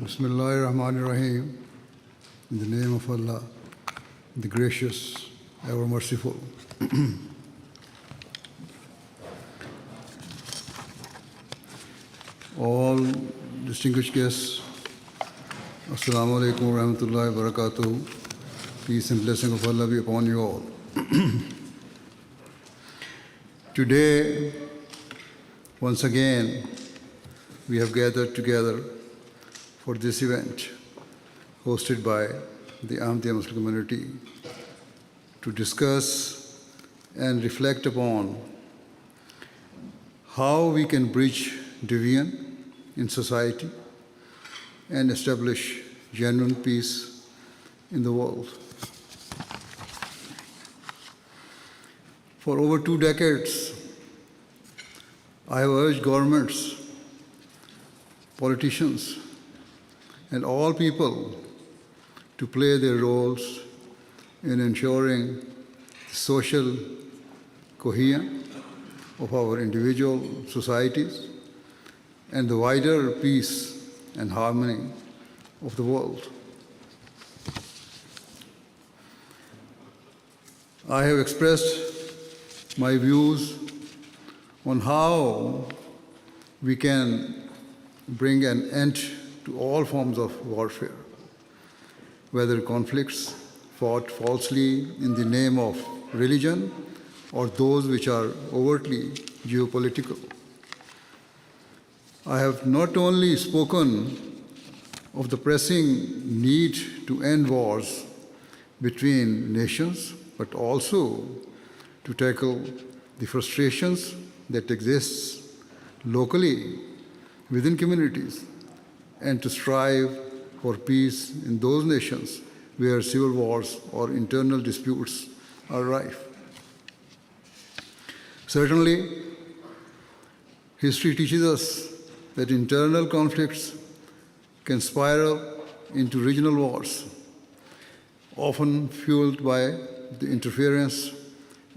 Bismillahir Rahmanir Rahim. In the name of Allah, the gracious, ever merciful. All distinguished guests, Assalamu alaikum wa rahmatullahi wa barakatuh. Peace and blessing of Allah be upon you all. Today, once again, we have gathered together for this event hosted by the Ahmadiya Muslim community to discuss and reflect upon how we can bridge division in society and establish genuine peace in the world. For over 2 decades, I have urged governments, politicians, and all people to play their roles in ensuring the social cohesion of our individual societies and the wider peace and harmony of the world. I have expressed my views on how we can bring an end to all forms of warfare, whether conflicts fought falsely in the name of religion or those which are overtly geopolitical. I have not only spoken of the pressing need to end wars between nations, but also to tackle the frustrations that exist locally within communities and to strive for peace in those nations where civil wars or internal disputes are rife. Certainly, history teaches us that internal conflicts can spiral into regional wars, often fueled by the interference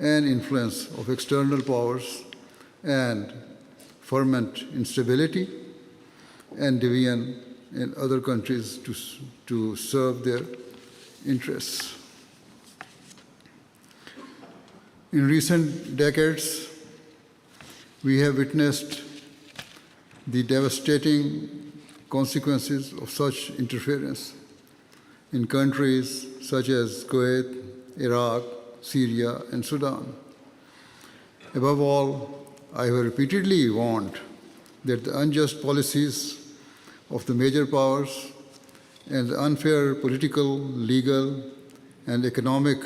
and influence of external powers and foment instability and division in other countries to serve their interests. In recent decades, we have witnessed the devastating consequences of such interference in countries such as Kuwait, Iraq, Syria, and Sudan. Above all, I have repeatedly warned that the unjust policies of the major powers and the unfair political, legal, and economic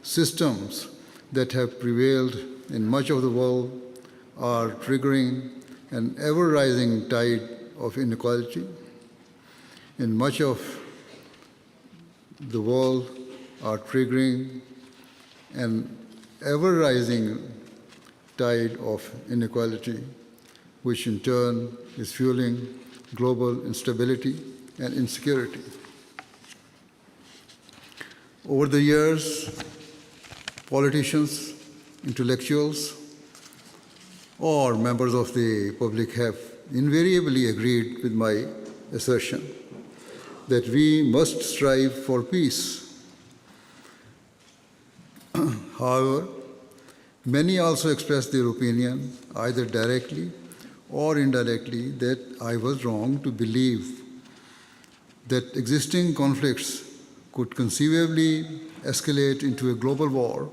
systems that have prevailed in much of the world are triggering an ever-rising tide of inequality. In much of the world are triggering an ever-rising tide of inequality, which in turn is fueling global instability and insecurity. Over the years, politicians, intellectuals, or members of the public have invariably agreed with my assertion that we must strive for peace. However, many also expressed their opinion, either directly or indirectly, that I was wrong to believe that existing conflicts could conceivably escalate into a global war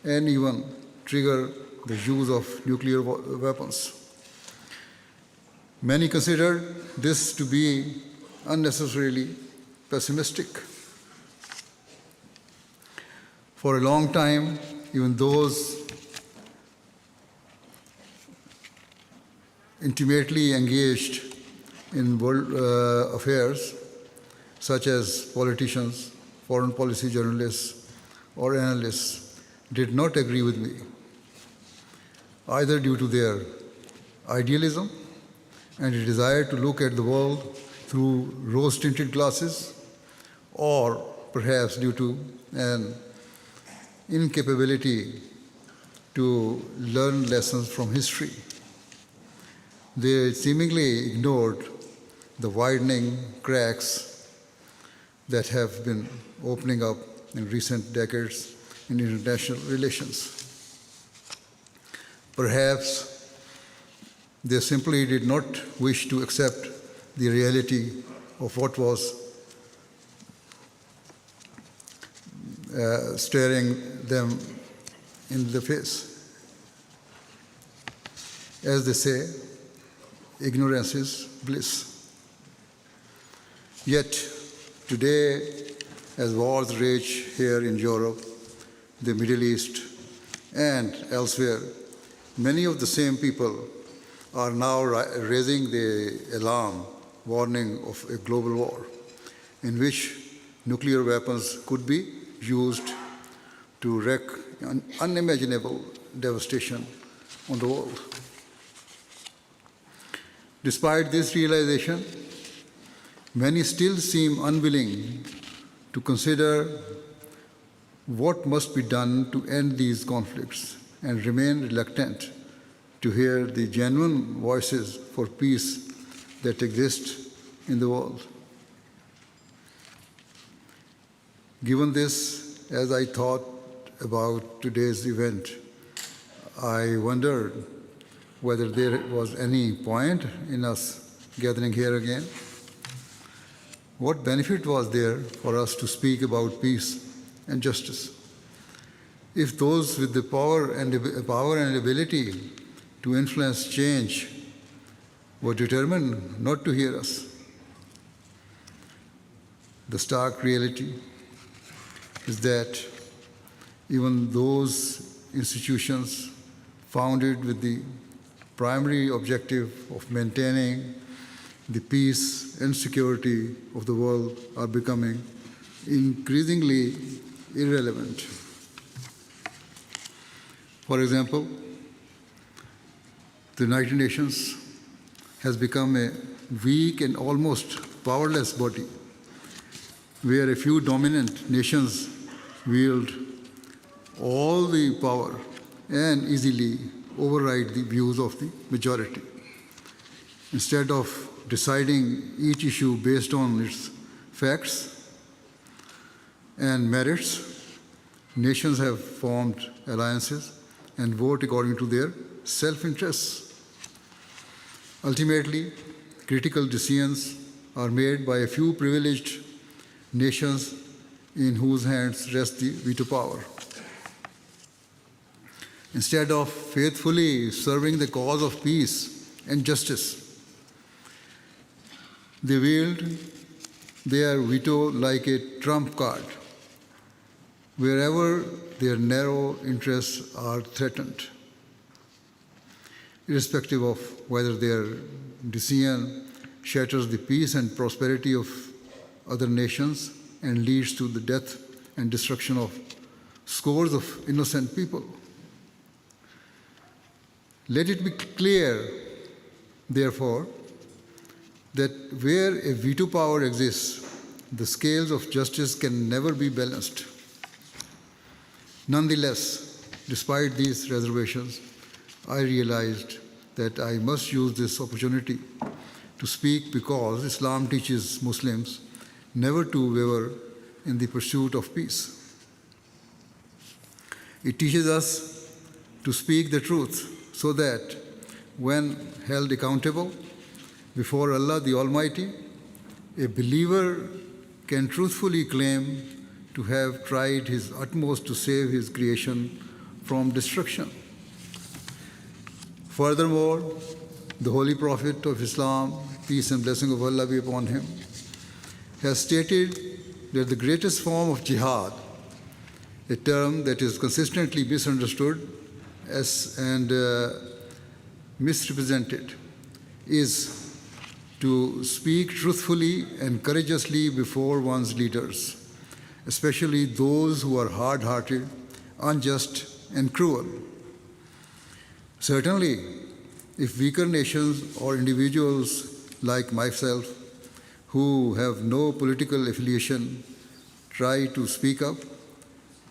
and even trigger the use of nuclear weapons. Many considered this to be unnecessarily pessimistic. For a long time, even those intimately engaged in world affairs, such as politicians, foreign policy journalists, or analysts, did not agree with me, either due to their idealism and a desire to look at the world through rose-tinted glasses, or perhaps due to an incapability to learn lessons from history. They seemingly ignored the widening cracks that have been opening up in recent decades in international relations. Perhaps they simply did not wish to accept the reality of what was staring them in the face. As they say, ignorance is bliss. Yet, today, as wars rage here in Europe, the Middle East, and elsewhere, many of the same people are now raising the alarm, warning of a global war in which nuclear weapons could be used to wreak unimaginable devastation on the world. Despite this realization, many still seem unwilling to consider what must be done to end these conflicts and remain reluctant to hear the genuine voices for peace that exist in the world. Given this, as I thought about today's event, I wondered whether there was any point in us gathering here again. What benefit was there for us to speak about peace and justice if those with the power and ability to influence change were determined not to hear us? The stark reality is that even those institutions founded with the primary objective of maintaining the peace and security of the world are becoming increasingly irrelevant. For example, the United Nations has become a weak and almost powerless body where a few dominant nations wield all the power and easily override the views of the majority. Instead of deciding each issue based on its facts and merits, nations have formed alliances and vote according to their self-interests. Ultimately, critical decisions are made by a few privileged nations in whose hands rests the veto power. Instead of faithfully serving the cause of peace and justice, they wield their veto like a trump card wherever their narrow interests are threatened, irrespective of whether their decision shatters the peace and prosperity of other nations and leads to the death and destruction of scores of innocent people. Let it be clear, therefore, that where a veto power exists, the scales of justice can never be balanced. Nonetheless, despite these reservations, I realized that I must use this opportunity to speak because Islam teaches Muslims never to waver in the pursuit of peace. It teaches us to speak the truth so that when held accountable before Allah the Almighty, a believer can truthfully claim to have tried his utmost to save his creation from destruction. Furthermore, the Holy Prophet of Islam, peace and blessing of Allah be upon him, has stated that the greatest form of jihad, a term that is consistently misunderstood and misrepresented, is to speak truthfully and courageously before one's leaders, especially those who are hard-hearted, unjust, and cruel. Certainly, if weaker nations or individuals like myself, who have no political affiliation, try to speak up,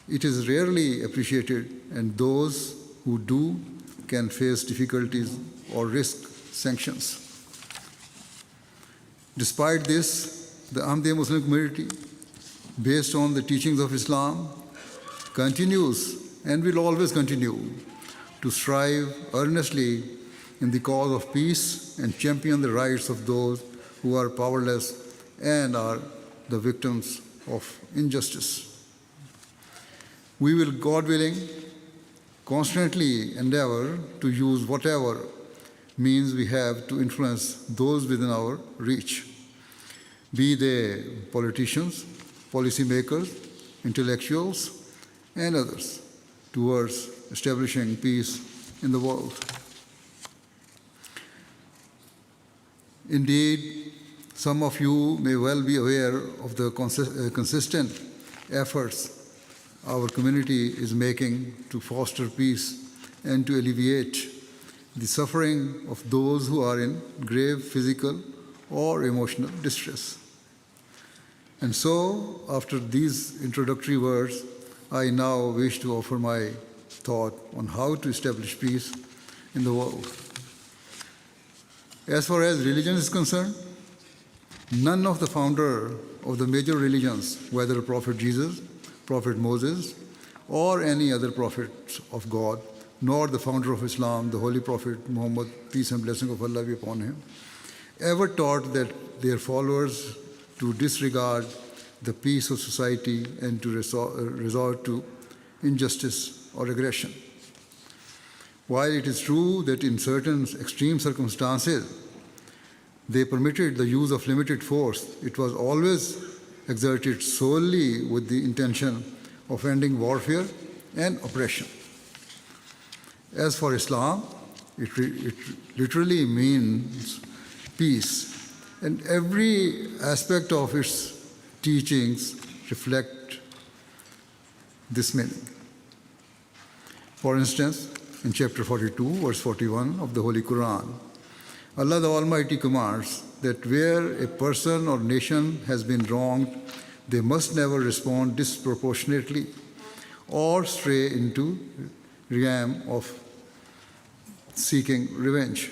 it is rarely appreciated, and those who do can face difficulties or risk sanctions. Despite this, the Ahmadiyya Muslim community, based on the teachings of Islam, continues and will always continue to strive earnestly in the cause of peace and champion the rights of those who are powerless and are the victims of injustice. We will, God willing, constantly endeavor to use whatever means we have to influence those within our reach, be they politicians, policymakers, intellectuals, and others, towards establishing peace in the world. Indeed, some of you may well be aware of the consistent efforts our community is making to foster peace and to alleviate the suffering of those who are in grave physical or emotional distress. And so, after these introductory words, I now wish to offer my thought on how to establish peace in the world. As far as religion is concerned, none of the founder of the major religions, whether Prophet Jesus, Prophet Moses, or any other prophet of God, nor the founder of Islam, the Holy Prophet Muhammad, peace and blessing of Allah be upon him, ever taught that their followers to disregard the peace of society and to resort to injustice or aggression. While it is true that in certain extreme circumstances they permitted the use of limited force, it was always exerted solely with the intention of ending warfare and oppression. As for Islam, it literally means peace, and every aspect of its teachings reflect this meaning. For instance, in chapter 42, verse 41 of the Holy Quran, Allah the Almighty commands that where a person or nation has been wronged, they must never respond disproportionately or stray into realm of seeking revenge.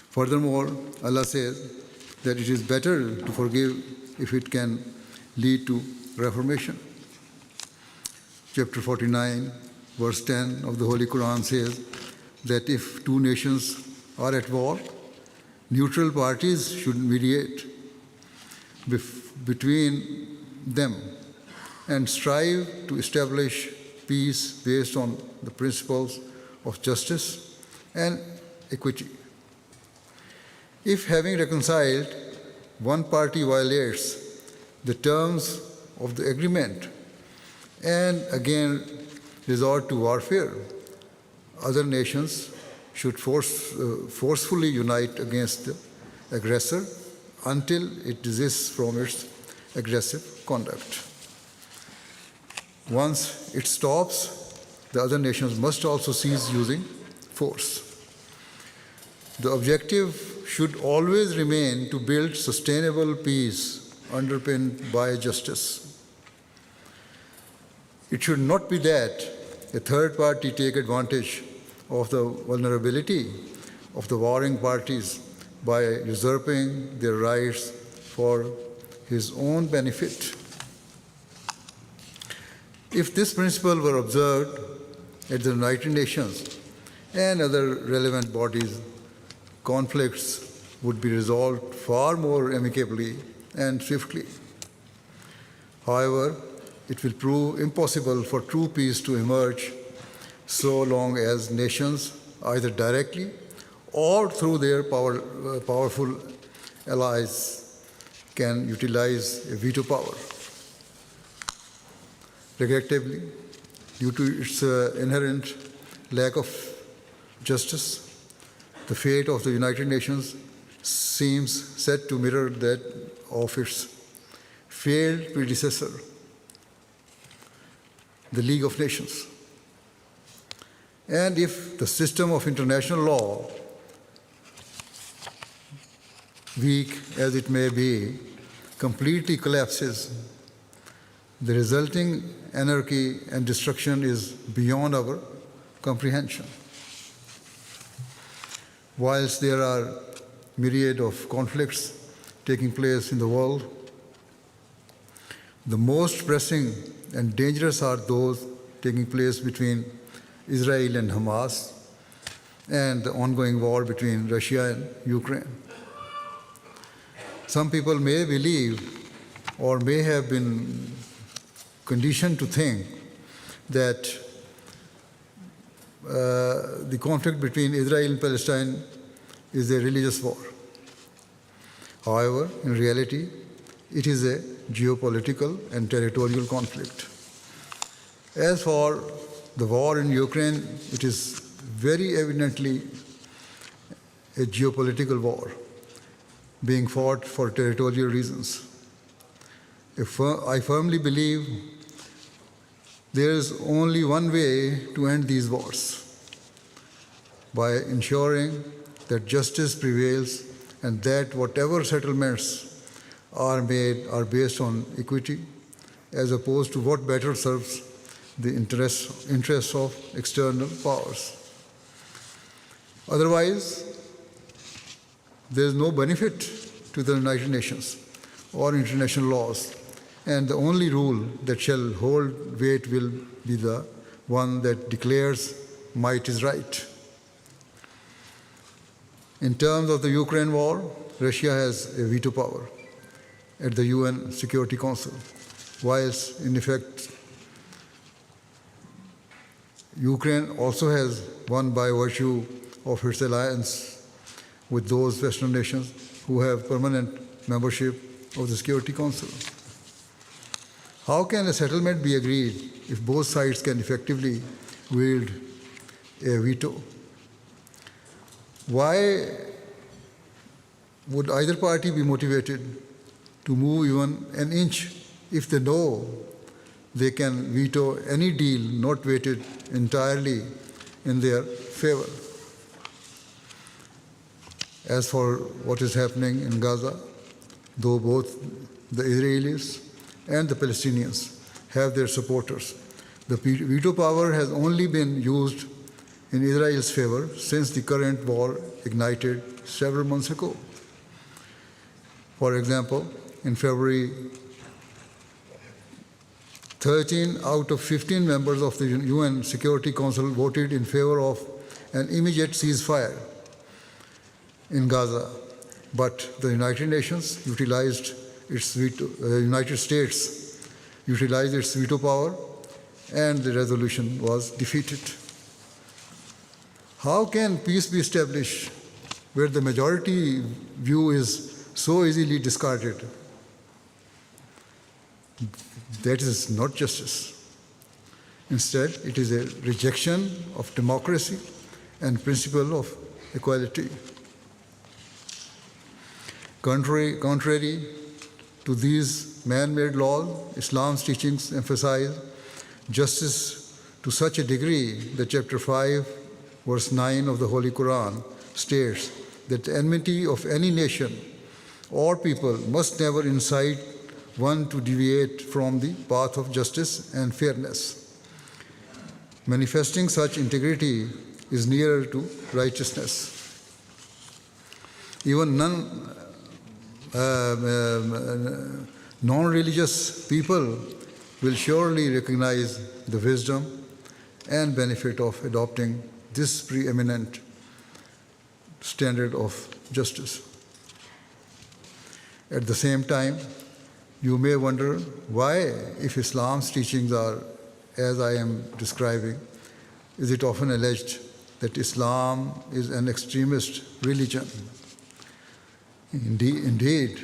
Furthermore, Allah says that it is better to forgive if it can lead to reformation. Chapter 49, verse 10 of the Holy Quran says that if two nations are at war, neutral parties should mediate between them and strive to establish peace based on the principles of justice and equity. If having reconciled, one party violates the terms of the agreement and again resort to warfare, other nations should forcefully unite against the aggressor until it desists from its aggressive conduct. Once it stops, the other nations must also cease using force. The objective should always remain to build sustainable peace underpinned by justice. It should not be that a third party take advantage of the vulnerability of the warring parties by usurping their rights for his own benefit. If this principle were observed at the United Nations and other relevant bodies, conflicts would be resolved far more amicably and swiftly. However, it will prove impossible for true peace to emerge so long as nations, either directly or through their powerful allies, can utilize a veto power. Regrettably, due to its inherent lack of justice, the fate of the United Nations seems set to mirror that of its failed predecessor, the League of Nations. And if the system of international law, weak as it may be, completely collapses, the resulting anarchy and destruction is beyond our comprehension. Whilst there are myriad of conflicts taking place in the world. The most pressing and dangerous are those taking place between Israel and Hamas and the ongoing war between Russia and Ukraine. Some people may believe or may have been conditioned to think that the conflict between Israel and Palestine is a religious war. However, in reality, it is a geopolitical and territorial conflict. As for the war in Ukraine, it is very evidently a geopolitical war being fought for territorial reasons. I firmly believe there is only one way to end these wars: by ensuring that justice prevails and that whatever settlements are made are based on equity, as opposed to what better serves the interests of external powers. Otherwise, there is no benefit to the United Nations or international laws, and the only rule that shall hold weight will be the one that declares might is right. In terms of the Ukraine war, Russia has a veto power at the UN Security Council, whilst in effect Ukraine also has won by virtue of its alliance with those Western nations who have permanent membership of the Security Council. How can a settlement be agreed if both sides can effectively wield a veto? Why would either party be motivated to move even an inch if they know they can veto any deal not weighted entirely in their favor? As for what is happening in Gaza, though both the Israelis and the Palestinians have their supporters, the veto power has only been used in Israel's favor since the current war ignited several months ago. For example, in February, 13 out of 15 members of the UN Security Council voted in favor of an immediate ceasefire in Gaza, but the United Nations utilized its veto, United States utilized its veto power, and the resolution was defeated. How can peace be established where the majority view is so easily discarded? That is not justice. Instead, it is a rejection of democracy and principle of equality. Contrary to these man-made laws, Islam's teachings emphasize justice to such a degree that chapter 5, verse 9 of the Holy Quran states that the enmity of any nation or people must never incite one to deviate from the path of justice and fairness. Manifesting such integrity is nearer to righteousness. Even non-religious people will surely recognize the wisdom and benefit of adopting this preeminent standard of justice. At the same time, you may wonder why, if Islam's teachings are as I am describing, is it often alleged that Islam is an extremist religion. Indeed,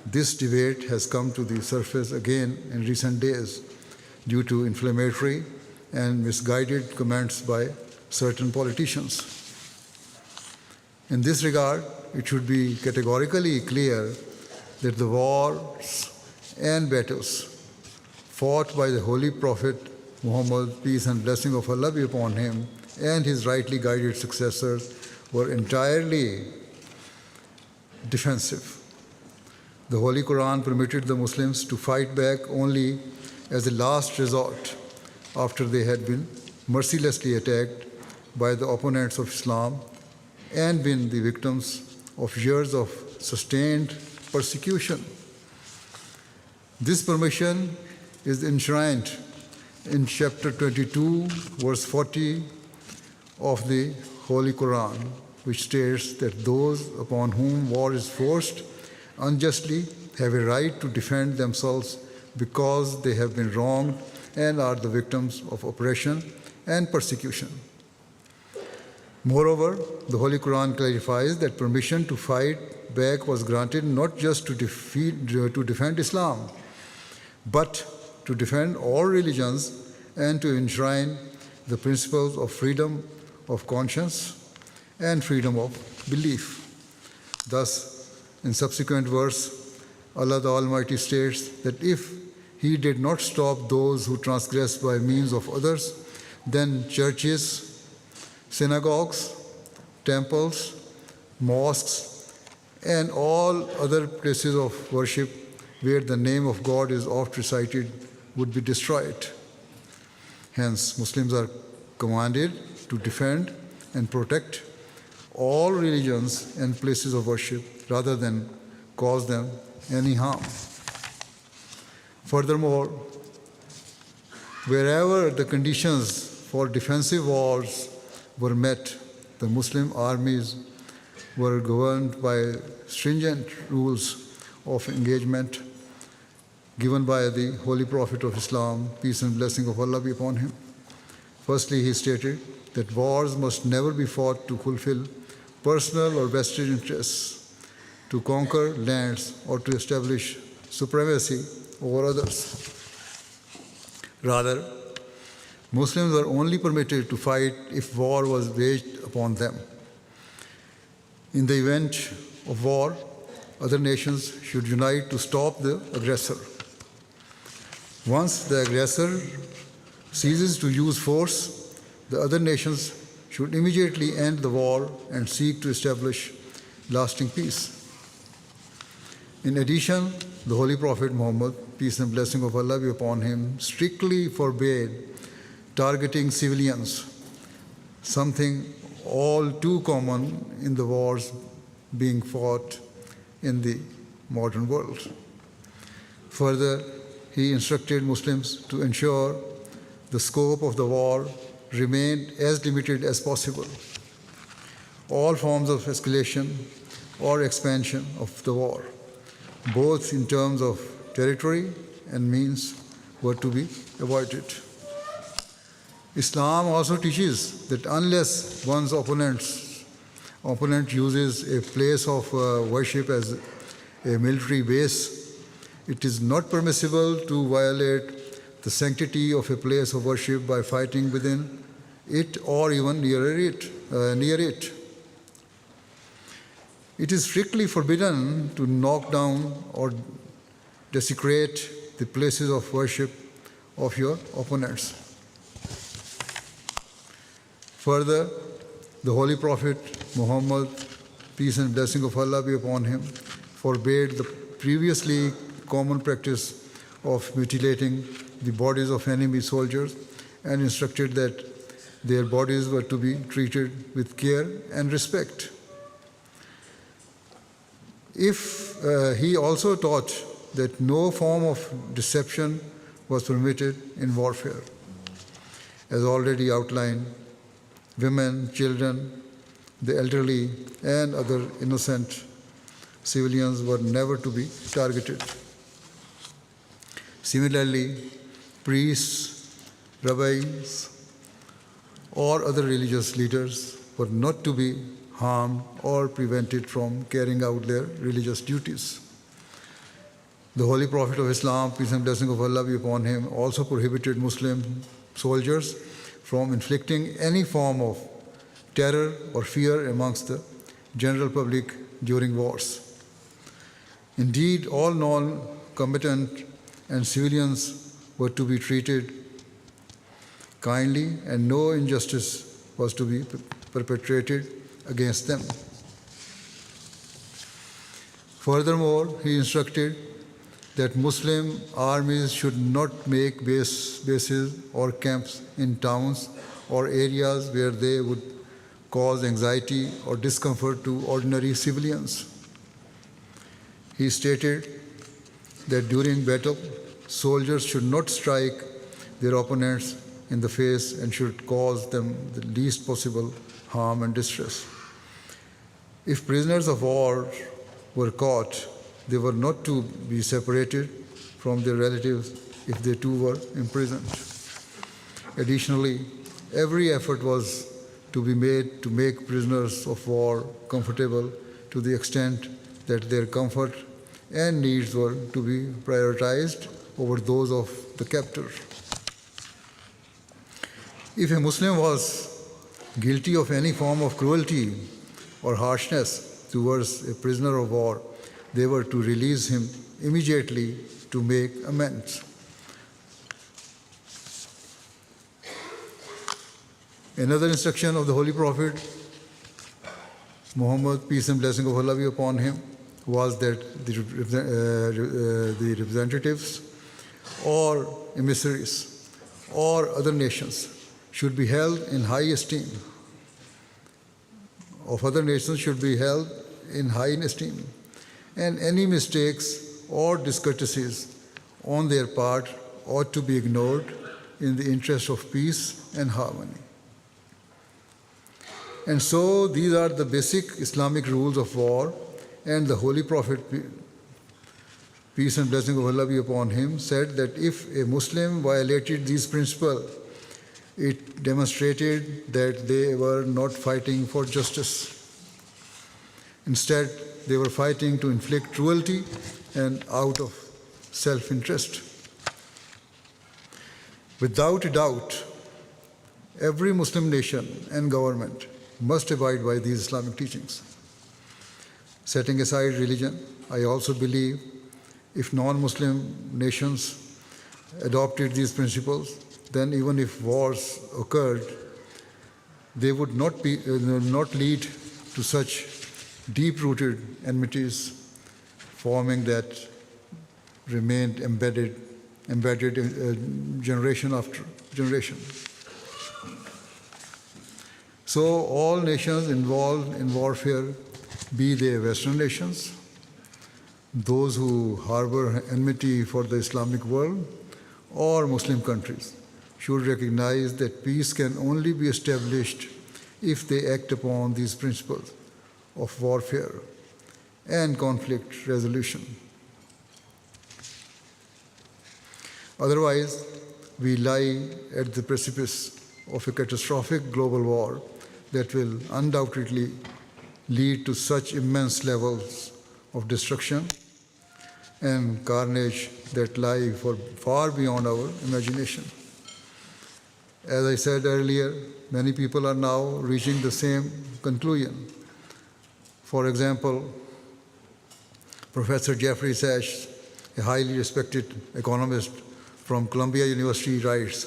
this debate has come to the surface again in recent days due to inflammatory and misguided comments by certain politicians. In this regard, it should be categorically clear that the wars and battles fought by the Holy Prophet Muhammad, peace and blessing of Allah be upon him, and his rightly guided successors were entirely defensive. The Holy Quran permitted the Muslims to fight back only as a last resort after they had been mercilessly attacked by the opponents of Islam and been the victims of years of sustained persecution. This permission is enshrined in chapter 22, verse 40 of the Holy Quran, which states that those upon whom war is forced unjustly have a right to defend themselves because they have been wronged and are the victims of oppression and persecution. Moreover, the Holy Quran clarifies that permission to fight back was granted not just to defend Islam, but to defend all religions and to enshrine the principles of freedom of conscience and freedom of belief. Thus, in subsequent verse, Allah the Almighty states that if He did not stop those who transgress by means of others, then churches, synagogues, temples, mosques, and all other places of worship where the name of God is oft recited would be destroyed. Hence, Muslims are commanded to defend and protect all religions and places of worship rather than cause them any harm. Furthermore, wherever the conditions for defensive wars were met, the Muslim armies were governed by stringent rules of engagement given by the Holy Prophet of Islam, peace and blessing of Allah be upon him. Firstly, he stated that wars must never be fought to fulfill personal or vested interests, to conquer lands, or to establish supremacy over others. Rather, Muslims are only permitted to fight if war was waged upon them. In the event of war, other nations should unite to stop the aggressor. Once the aggressor ceases to use force, the other nations should immediately end the war and seek to establish lasting peace. In addition, the Holy Prophet Muhammad, peace and blessing of Allah be upon him, strictly forbade targeting civilians, something all too common in the wars being fought in the modern world. Further, he instructed Muslims to ensure the scope of the war remained as limited as possible. All forms of escalation or expansion of the war, both in terms of territory and means, were to be avoided. Islam also teaches that unless one's opponent uses a place of worship as a military base, it is not permissible to violate the sanctity of a place of worship by fighting within it or even near it. It is strictly forbidden to knock down or desecrate the places of worship of your opponents. Further, the Holy Prophet Muhammad, peace and blessing of Allah be upon him, forbade the previously common practice of mutilating the bodies of enemy soldiers and instructed that their bodies were to be treated with care and respect. He also taught that no form of deception was permitted in warfare. As already outlined, women, children, the elderly, and other innocent civilians were never to be targeted. Similarly, priests, rabbis, or other religious leaders were not to be harmed or prevented from carrying out their religious duties. The Holy Prophet of Islam, peace and blessing of Allah be upon him, also prohibited Muslim soldiers from inflicting any form of terror or fear amongst the general public during wars. Indeed, all non-combatant and civilians were to be treated kindly, and no injustice was to be perpetrated against them. Furthermore, he instructed that Muslim armies should not make bases or camps in towns or areas where they would cause anxiety or discomfort to ordinary civilians. He stated that during battle, soldiers should not strike their opponents in the face and should cause them the least possible harm and distress. If prisoners of war were caught, they were not to be separated from their relatives if they too were imprisoned. Additionally, every effort was to be made to make prisoners of war comfortable to the extent that their comfort and needs were to be prioritized over those of the captor. If a Muslim was guilty of any form of cruelty or harshness towards a prisoner of war, they were to release him immediately to make amends. Another instruction of the Holy Prophet Muhammad, peace and blessing of Allah be upon him, was that the representatives or emissaries or other nations should be held in high esteem, of other nations should be held in high esteem, and any mistakes or discourtesies on their part ought to be ignored in the interest of peace and harmony. And so these are the basic Islamic rules of war, and the Holy Prophet, peace and blessing of Allah be upon him, said that if a Muslim violated these principles, it demonstrated that they were not fighting for justice. Instead, they were fighting to inflict cruelty and out of self-interest. Without a doubt, every Muslim nation and government must abide by these Islamic teachings. Setting aside religion, I also believe if non-Muslim nations adopted these principles, then even if wars occurred, they would not lead to such deep-rooted enmities forming that remained embedded generation after generation. So all nations involved in warfare, be they Western nations, those who harbor enmity for the Islamic world, or Muslim countries, should recognize that peace can only be established if they act upon these principles of warfare and conflict resolution. Otherwise, we lie at the precipice of a catastrophic global war that will undoubtedly lead to such immense levels of destruction and carnage that lie far beyond our imagination. As I said earlier, many people are now reaching the same conclusion. For example, Professor Jeffrey Sachs, a highly respected economist from Columbia University, writes,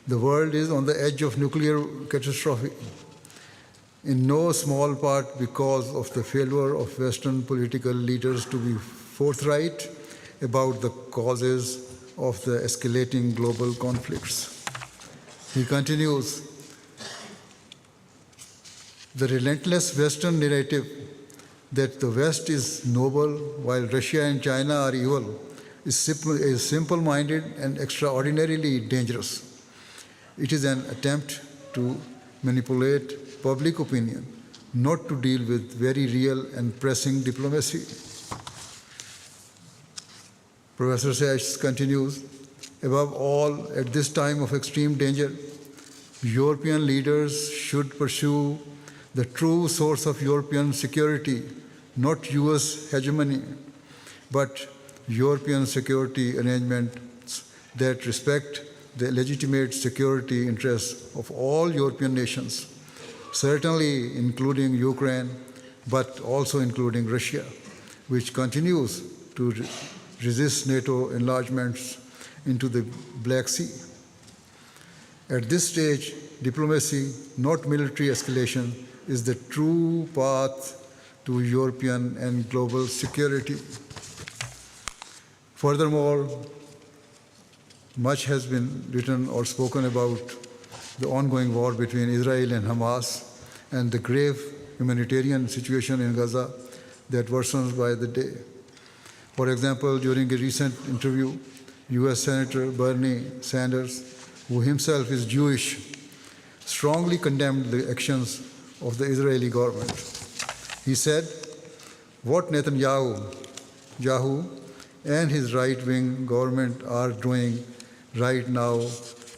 "The world is on the edge of nuclear catastrophe, in no small part because of the failure of Western political leaders to be forthright about the causes of the escalating global conflicts." He continues, "The relentless Western narrative that the West is noble while Russia and China are evil is simple-minded and extraordinarily dangerous. It is an attempt to manipulate public opinion, not to deal with very real and pressing diplomacy." Professor Sachs continues, "Above all, at this time of extreme danger, European leaders should pursue the true source of European security, not US hegemony, but European security arrangements that respect the legitimate security interests of all European nations, certainly including Ukraine, but also including Russia, which continues to resist NATO enlargements into the Black Sea. At this stage, diplomacy, not military escalation, is the true path to European and global security." Furthermore, much has been written or spoken about the ongoing war between Israel and Hamas and the grave humanitarian situation in Gaza that worsens by the day. For example, during a recent interview, U.S. Senator Bernie Sanders, who himself is Jewish, strongly condemned the actions of the Israeli government. He said, "What Netanyahu and his right-wing government are doing right now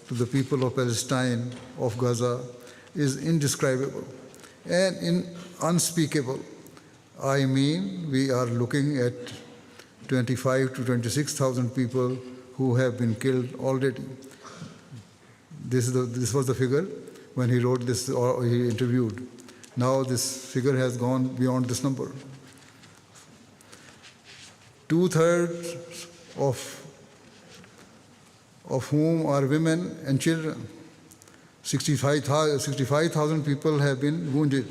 to the people of Palestine, of Gaza, is indescribable and unspeakable. I mean, we are looking at 25 to 26,000 people who have been killed already." This was the figure when he wrote this or he interviewed. Now this figure has gone beyond this number. 2/3 of whom are women and children. 65,000 people have been wounded.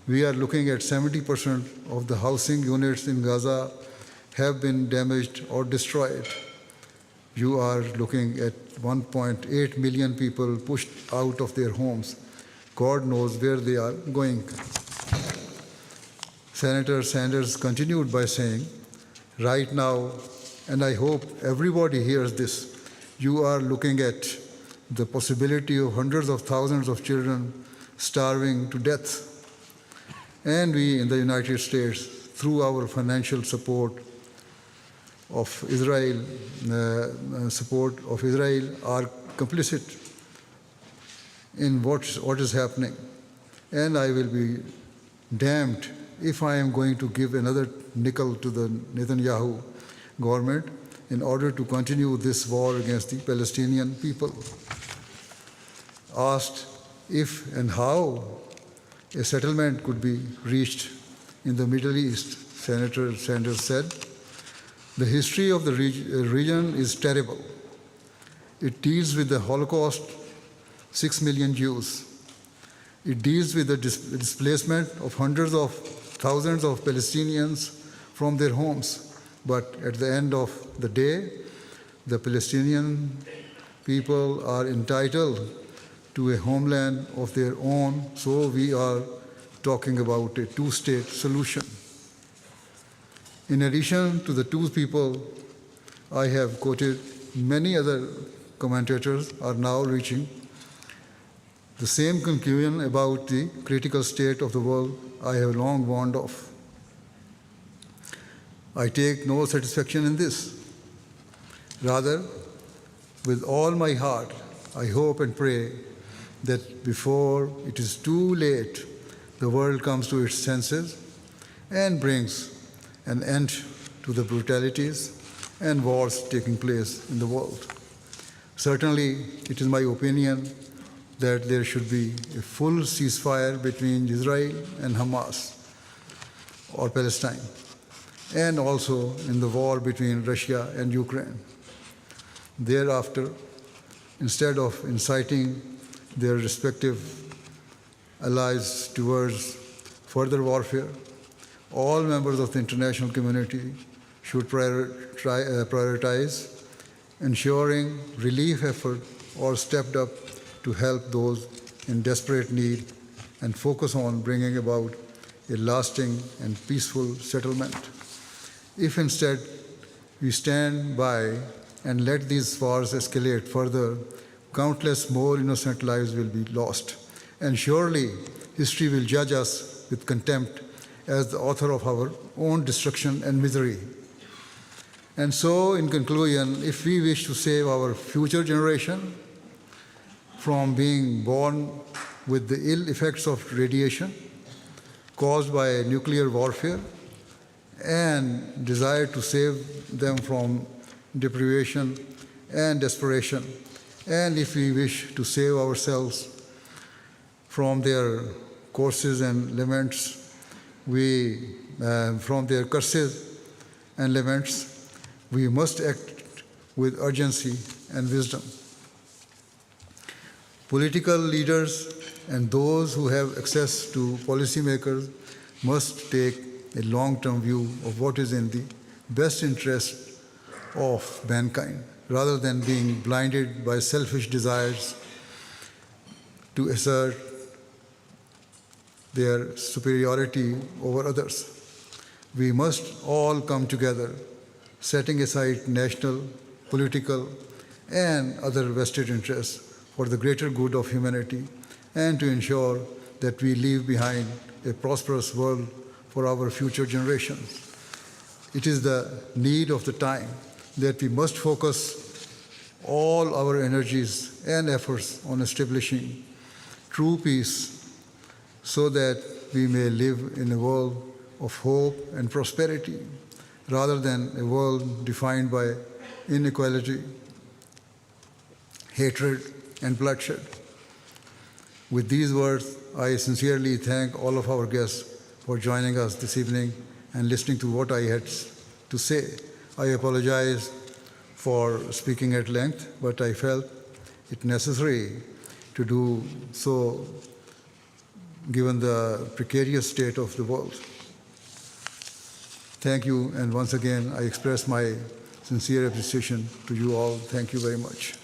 We are looking at 70% of the housing units in Gaza have been damaged or destroyed. You are looking at 1.8 million people pushed out of their homes. God knows where they are going. Senator Sanders continued by saying, "Right now, and I hope everybody hears this, you are looking at the possibility of hundreds of thousands of children starving to death. And we in the United States, through our financial support of Israel, are complicit in what is happening. And I will be damned if I am going to give another nickel to the Netanyahu government in order to continue this war against the Palestinian people." Asked if and how a settlement could be reached in the Middle East, Senator Sanders said, "The history of the region is terrible. It deals with the Holocaust, 6 million Jews. It deals with the displacement of hundreds of thousands of Palestinians from their homes. But at the end of the day, the Palestinian people are entitled to a homeland of their own, so we are talking about a two-state solution." In addition to the two people I have quoted, many other commentators are now reaching the same conclusion about the critical state of the world I have long warned of. I take no satisfaction in this. Rather, with all my heart, I hope and pray that before it is too late, the world comes to its senses and brings an end to the brutalities and wars taking place in the world. Certainly, it is my opinion that there should be a full ceasefire between Israel and Hamas or Palestine, and also in the war between Russia and Ukraine. Thereafter, instead of inciting their respective allies towards further warfare, all members of the international community should prioritize ensuring relief effort or stepped up to help those in desperate need and focus on bringing about a lasting and peaceful settlement. If instead we stand by and let these wars escalate further, countless more innocent lives will be lost. And surely history will judge us with contempt as the author of our own destruction and misery. And so, in conclusion, if we wish to save our future generation from being born with the ill effects of radiation caused by nuclear warfare and desire to save them from deprivation and desperation, and if we wish to save ourselves from their curses and laments, from their curses and laments, we must act with urgency and wisdom. Political leaders and those who have access to policymakers must take a long-term view of what is in the best interest of mankind, rather than being blinded by selfish desires to assert their superiority over others. We must all come together, setting aside national, political, and other vested interests for the greater good of humanity, and to ensure that we leave behind a prosperous world for our future generations. It is the need of the time that we must focus all our energies and efforts on establishing true peace so that we may live in a world of hope and prosperity rather than a world defined by inequality, hatred, and bloodshed. With these words, I sincerely thank all of our guests for joining us this evening and listening to what I had to say. I apologize for speaking at length, but I felt it necessary to do so given the precarious state of the world. Thank you, and once again, I express my sincere appreciation to you all. Thank you very much.